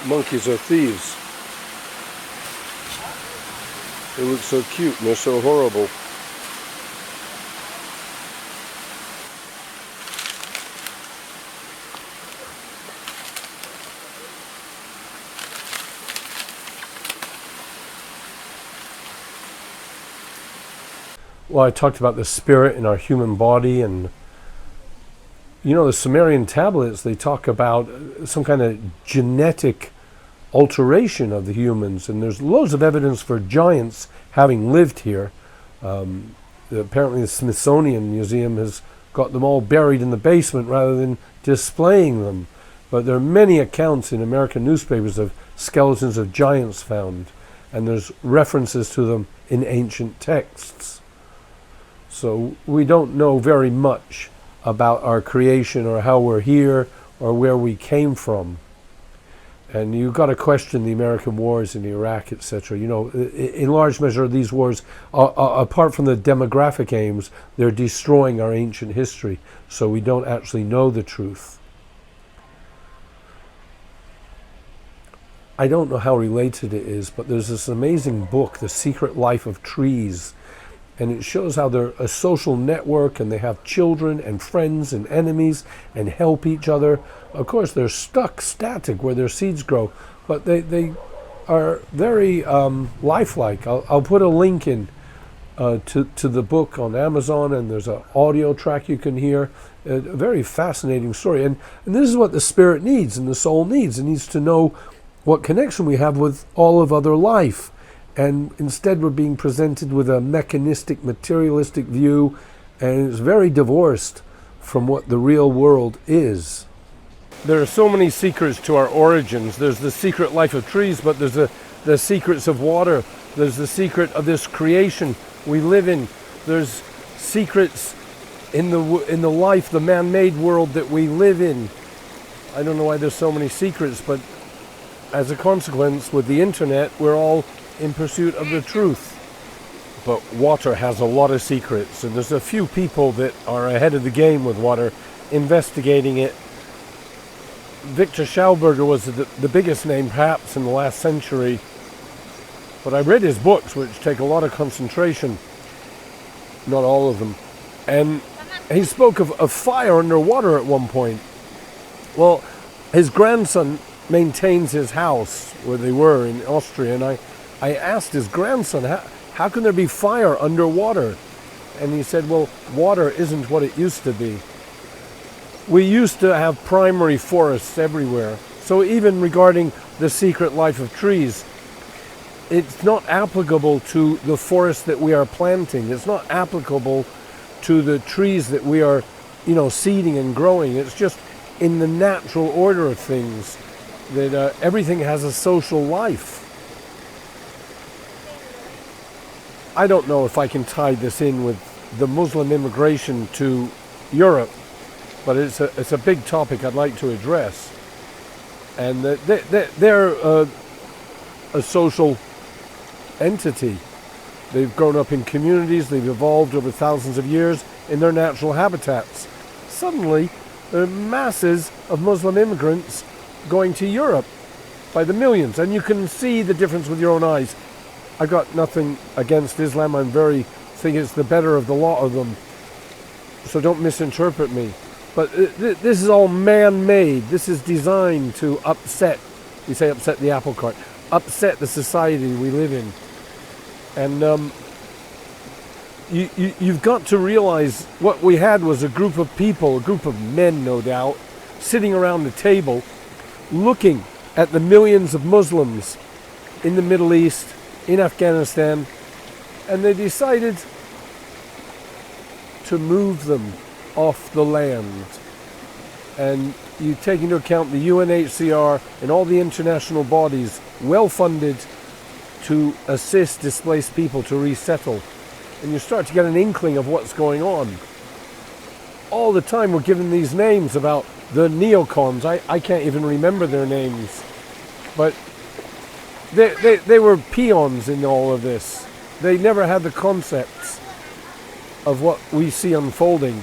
monkeys are thieves. They look so cute and they're so horrible. Well, I talked about the spirit in our human body, and the Sumerian tablets, they talk about some kind of genetic alteration of the humans, and there's loads of evidence for giants having lived here. Apparently the Smithsonian Museum has got them all buried in the basement rather than displaying them. But there are many accounts in American newspapers of skeletons of giants found, and there's references to them in ancient texts. So we don't know very much about our creation or how we're here or where we came from. And you've got to question the American wars in Iraq, etc. In large measure, these wars, apart from the demographic aims, they're destroying our ancient history, so we don't actually know the truth. I don't know how related it is, but there's this amazing book, The Secret Life of Trees, and it shows how they're a social network and they have children and friends and enemies and help each other. Of course, they're stuck static where their seeds grow, but they are very lifelike. I'll put a link in to the book on Amazon, and there's an audio track you can hear. A very fascinating story. And this is what the spirit needs and the soul needs. It needs to know what connection we have with all of other life. And instead we're being presented with a mechanistic, materialistic view, and it's very divorced from what the real world is. There are so many secrets to our origins. There's the secret life of trees, but there's the secrets of water. There's the secret of this creation we live in. There's secrets in the life, the man-made world that we live in. I don't know why there's so many secrets, but as a consequence, with the internet, we're all in pursuit of the truth. But water has a lot of secrets, and there's a few people that are ahead of the game with water, investigating it. Victor Schauberger was the biggest name perhaps in the last century, but I read his books, which take a lot of concentration, not all of them, and he spoke of fire underwater at one point. Well, his grandson maintains his house where they were in Austria, and I asked his grandson, how can there be fire underwater? And he said, well, water isn't what it used to be. We used to have primary forests everywhere. So even regarding the secret life of trees, it's not applicable to the forest that we are planting. It's not applicable to the trees that we are, seeding and growing. It's just in the natural order of things that everything has a social life. I don't know if I can tie this in with the Muslim immigration to Europe, but it's a big topic I'd like to address. And they're a social entity. They've grown up in communities, they've evolved over thousands of years in their natural habitats. Suddenly, there are masses of Muslim immigrants going to Europe by the millions, and you can see the difference with your own eyes. I got nothing against Islam. I think it's the better of the lot of them. So don't misinterpret me. But this is all man-made. This is designed to upset the apple cart, upset the society we live in. And you've got to realize what we had was a group of people, a group of men, no doubt, sitting around the table, looking at the millions of Muslims in the Middle East, in Afghanistan, and they decided to move them off the land. And you take into account the UNHCR and all the international bodies well funded to assist displaced people to resettle, and you start to get an inkling of what's going on. All the time we're given these names about the neocons. I can't even remember their names, but they were peons in all of this. They never had the concepts of what we see unfolding.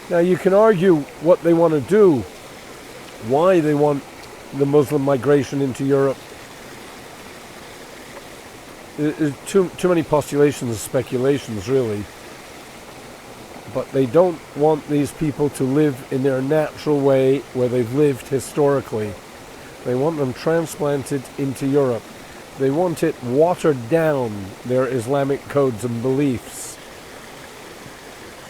Now you can argue what they want to do, why they want the Muslim migration into Europe. There's too many postulations and speculations, really. But they don't want these people to live in their natural way where they've lived historically. They want them transplanted into Europe. They want it watered down, their Islamic codes and beliefs.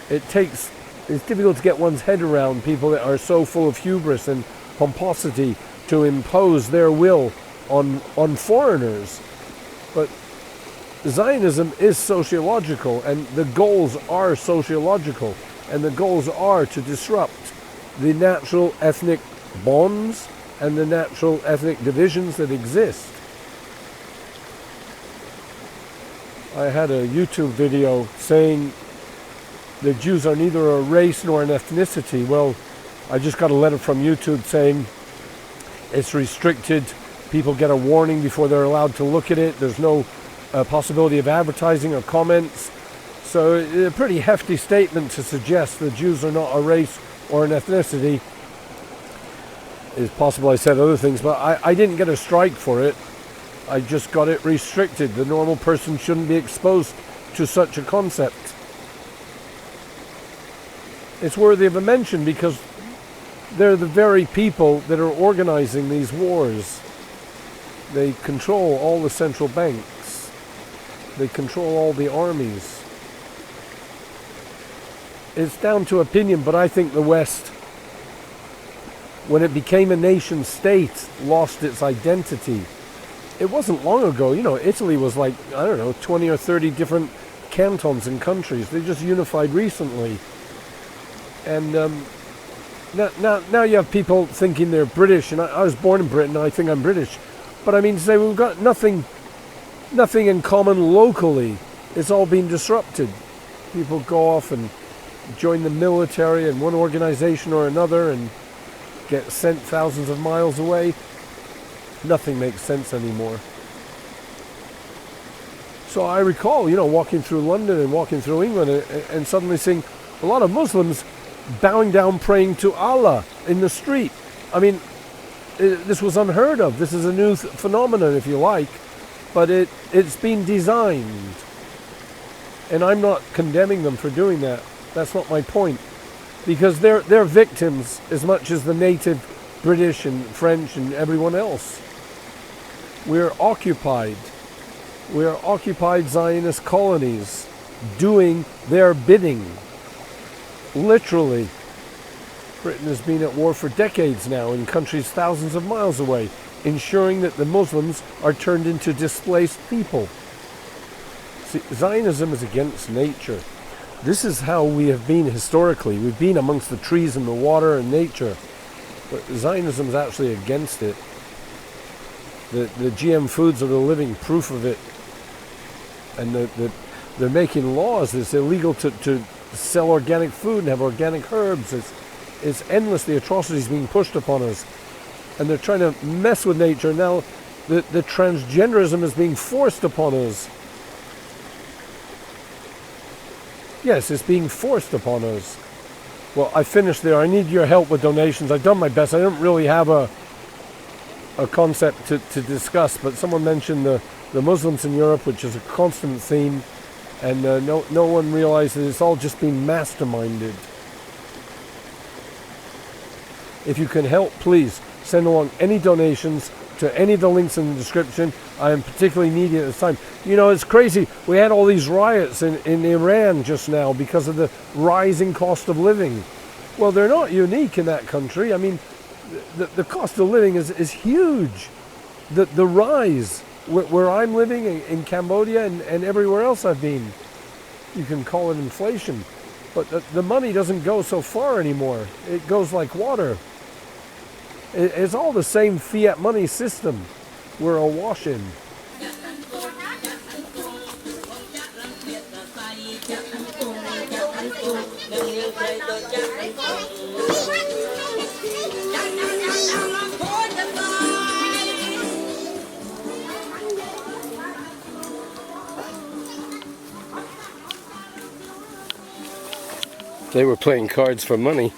It's difficult to get one's head around people that are so full of hubris and pomposity to impose their will on foreigners. But Zionism is sociological, and the goals are sociological, and the goals are to disrupt the natural ethnic bonds and the natural ethnic divisions that exist. I had a YouTube video saying the Jews are neither a race nor an ethnicity. Well, I just got a letter from YouTube saying it's restricted. People get a warning before they're allowed to look at it. There's no possibility of advertising or comments. So a pretty hefty statement to suggest the Jews are not a race or an ethnicity. It's possible I said other things, but I didn't get a strike for it. I just got it restricted. The normal person shouldn't be exposed to such a concept. It's worthy of a mention because they're the very people that are organizing these wars. They control all the central banks. They control all the armies. It's down to opinion, but I think the West, when it became a nation state, lost its identity. It wasn't long ago, Italy was like, 20 or 30 different cantons and countries. They just unified recently. And now you have people thinking they're British, and I was born in Britain, I think I'm British. But I mean to say we've got nothing in common locally. It's all been disrupted. People go off and join the military in one organization or another and get sent thousands of miles away. Nothing makes sense anymore. So I recall, walking through London and walking through England and suddenly seeing a lot of Muslims bowing down, praying to Allah in the street. I mean, this was unheard of. This is a new phenomenon, if you like, but it's been designed. And I'm not condemning them for doing that. That's not my point. Because they're victims as much as the native British and French and everyone else. We're occupied. We're occupied Zionist colonies doing their bidding. Literally. Britain has been at war for decades now in countries thousands of miles away, ensuring that the Muslims are turned into displaced people. See, Zionism is against nature. This is how we have been historically. We've been amongst the trees and the water and nature. But Zionism is actually against it. The GM foods are the living proof of it. And they're making laws. It's illegal to sell organic food and have organic herbs. It's endless, the atrocities being pushed upon us. And they're trying to mess with nature. Now the transgenderism is being forced upon us. Yes, it's being forced upon us. Well, I finished there. I need your help with donations. I've done my best. I don't really have a concept to discuss, but someone mentioned the Muslims in Europe, which is a constant theme, and no one realizes it's all just been masterminded. If you can help, please send along any donations to any of the links in the description. I am particularly needy at this time. It's crazy. We had all these riots in Iran just now because of the rising cost of living. Well, they're not unique in that country. I mean, the cost of living is huge. The rise where I'm living in Cambodia and everywhere else I've been, you can call it inflation. But the money doesn't go so far anymore. It goes like water. It's all the same fiat money system we're awash in. They were playing cards for money.